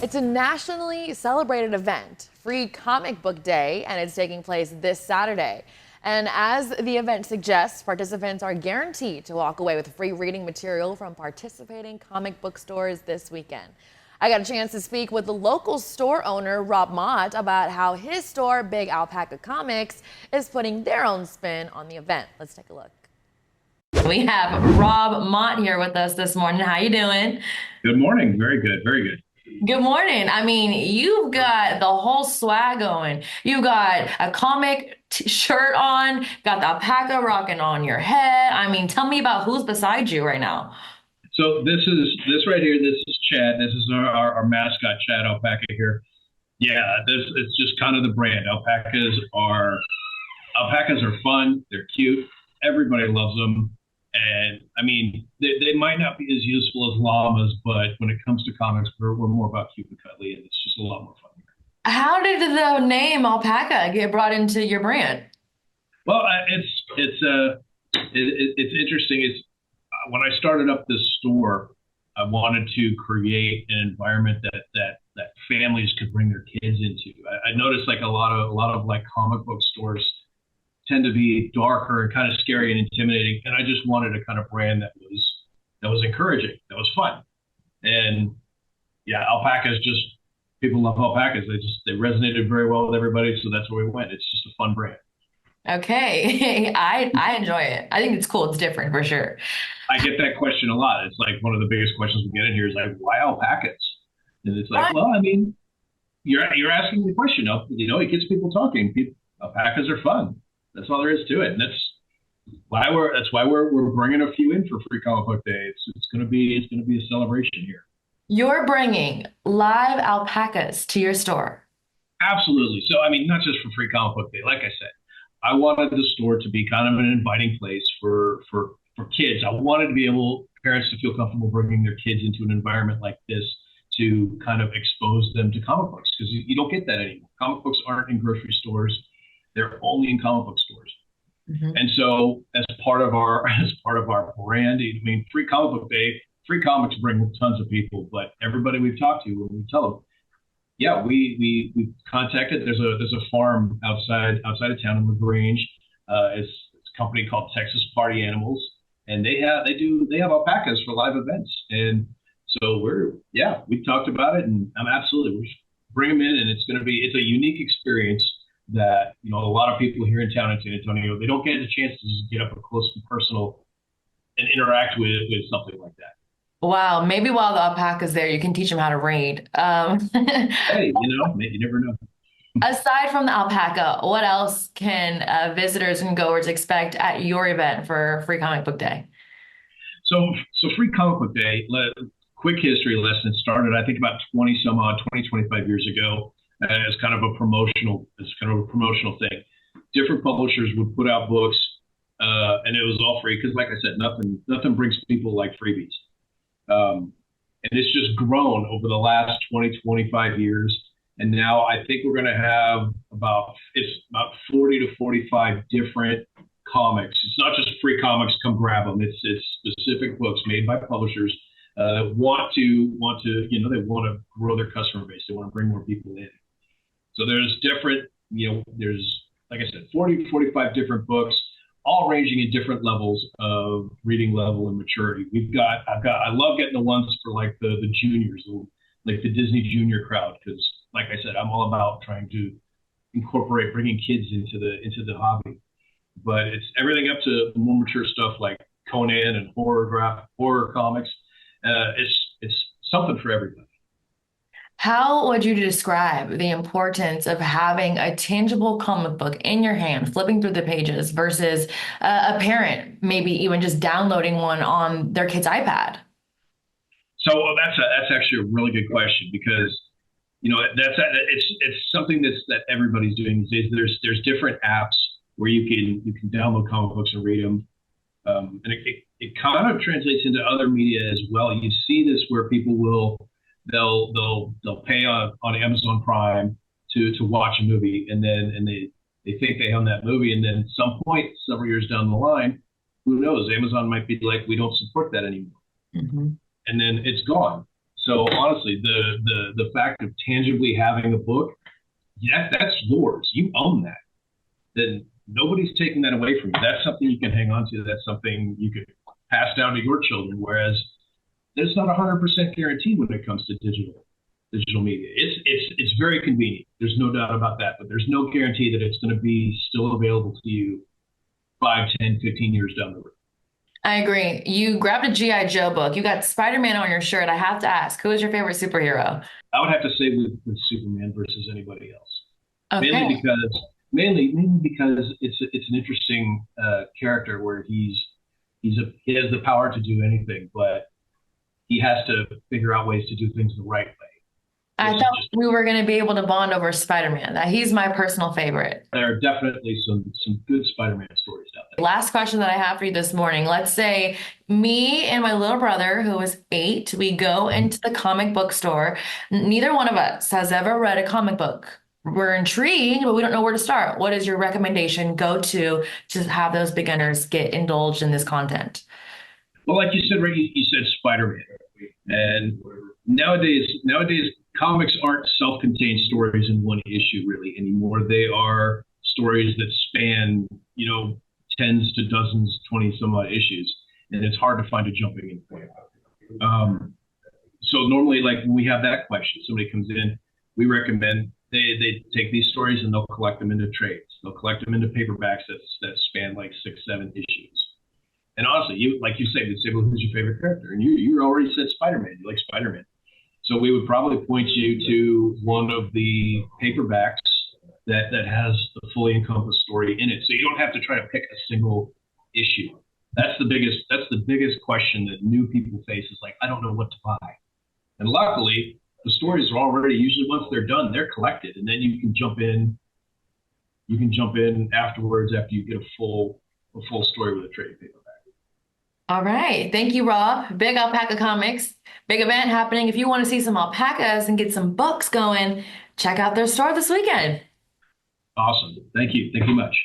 It's a nationally celebrated event, Free Comic Book Day, and it's taking place this Saturday. And as the event suggests, participants are guaranteed to walk away with free reading material from participating comic book stores this weekend. I got a chance to speak with the local store owner, Rob Mott, about how his store, Big Alpaca Comics, is putting their own spin on the event. Let's take a look. We have Rob Mott here with us this morning. How you doing? Good morning. Very good. Very good. Good morning. I mean, you've got the whole swag going. You've got a comic shirt on, got the alpaca rocking on your head. I mean, tell me about who's beside you right now. So this right here. This is Chad. This is our mascot, Chad Alpaca here. Yeah, it's just kind of the brand. Alpacas are fun. They're cute. Everybody loves them. And I mean, they might not be as useful as llamas, but when it comes to comics, we're more about cute and cuddly, and it's just a lot more fun. How did the name Alpaca get brought into your brand? Well, it's interesting. It's when I started up this store, I wanted to create an environment that families could bring their kids into. I noticed like a lot of like comic book stores tend to be darker and kind of scary and intimidating. And I just wanted a kind of brand that was encouraging, that was fun. And yeah, alpacas, just people love alpacas. They resonated very well with everybody. So that's where we went. It's just a fun brand. Okay. I enjoy it. I think it's cool. It's different for sure. I get that question a lot. It's like one of the biggest questions we get in here is like, why alpacas? And it's like, well, I mean, you're asking the question. It gets people talking. Alpacas are fun. That's all there is to it, and that's why we're bringing a few in for Free Comic Book Day. It's gonna be a celebration here. You're bringing live alpacas to your store. Absolutely. So I mean, not just for Free Comic Book Day. Like I said, I wanted the store to be kind of an inviting place for kids. I wanted to be able parents to feel comfortable bringing their kids into an environment like this to kind of expose them to comic books, because you don't get that anymore. Comic books aren't in grocery stores. They're only in comic book stores. Mm-hmm. And so as part of our brand, I mean, Free Comic Book Day, free comics bring tons of people, but everybody we've talked to, when we tell them, yeah, we contacted, there's a farm outside of town in LaGrange. It's a company called Texas Party Animals, and they have alpacas for live events. And so we talked about it, and I'm absolutely, we bring them in, and it's a unique experience that, a lot of people here in town in San Antonio, they don't get a chance to just get up close and personal and interact with something like that. Wow, maybe while the alpaca's there, you can teach them how to read. Hey, you never know. Aside from the alpaca, what else can visitors and goers expect at your event for Free Comic Book Day? So Free Comic Book Day, quick history lesson, started I think about 25 years ago. As kind of a promotional thing. Different publishers would put out books, and it was all free because, like I said, nothing brings people like freebies. And it's just grown over the last 25 years. And now I think we're going to have about 40 to 45 different comics. It's not just free comics, come grab them. It's specific books made by publishers that want to they want to grow their customer base. They want to bring more people in. So there's different, there's, like I said, 40 to 45 different books, all ranging in different levels of reading level and maturity. I love getting the ones for like the juniors, like the Disney junior crowd, because like I said, I'm all about trying to incorporate bringing kids into the hobby. But it's everything up to the more mature stuff like Conan and horror comics. It's something for everybody. How would you describe the importance of having a tangible comic book in your hand, flipping through the pages, versus a parent maybe even just downloading one on their kid's iPad? So that's actually a really good question, because it's something that everybody's doing these days. There's different apps where you can download comic books and read them, and it kind of translates into other media as well. You see this where people they'll pay on Amazon Prime to watch a movie, and they think they own that movie, and then at some point several years down the line, who knows, Amazon might be like, we don't support that anymore. Mm-hmm. And then it's gone. So honestly, the fact of tangibly having a book, yeah, that's yours. You own that. Then nobody's taking that away from you. That's something you can hang on to. That's something you could pass down to your children. Whereas there's not 100% guaranteed when it comes to digital media. It's very convenient. There's no doubt about that. But there's no guarantee that it's going to be still available to you 5, 10, 15 years down the road. I agree. You grabbed a G.I. Joe book. You got Spider-Man on your shirt. I have to ask, who is your favorite superhero? I would have to say with Superman versus anybody else. Okay. Mainly because it's an interesting character where he has the power to do anything, but he has to figure out ways to do things the right way. I thought we were going to be able to bond over Spider-Man. He's my personal favorite. There are definitely some good Spider-Man stories out there. Last question that I have for you this morning. Let's say me and my little brother, who is 8, we go into the comic book store. Neither one of us has ever read a comic book. We're intrigued, but we don't know where to start. What is your recommendation go to have those beginners get indulged in this content? Well, like you said, right, you said Spider-Man. And nowadays, comics aren't self-contained stories in one issue really anymore. They are stories that span, tens to dozens, 20 some odd issues. And it's hard to find a jumping in point. So normally, like when we have that question, somebody comes in, we recommend they take these stories and they'll collect them into trades. They'll collect them into paperbacks that span like 6, 7 issues. And honestly, like you say, we'd say, well, who's your favorite character? And you already said Spider-Man. You like Spider-Man. So we would probably point you to one of the paperbacks that has the fully encompassed story in it. So you don't have to try to pick a single issue. That's the biggest question that new people face is like, I don't know what to buy. And luckily, the stories are already, usually once they're done, they're collected. And then you can jump in afterwards after you get a full story with a trade paperback. All right. Thank you, Rob. Big Alpaca Comics. Big event happening. If you want to see some alpacas and get some books going, check out their store this weekend. Awesome. Thank you. Thank you much.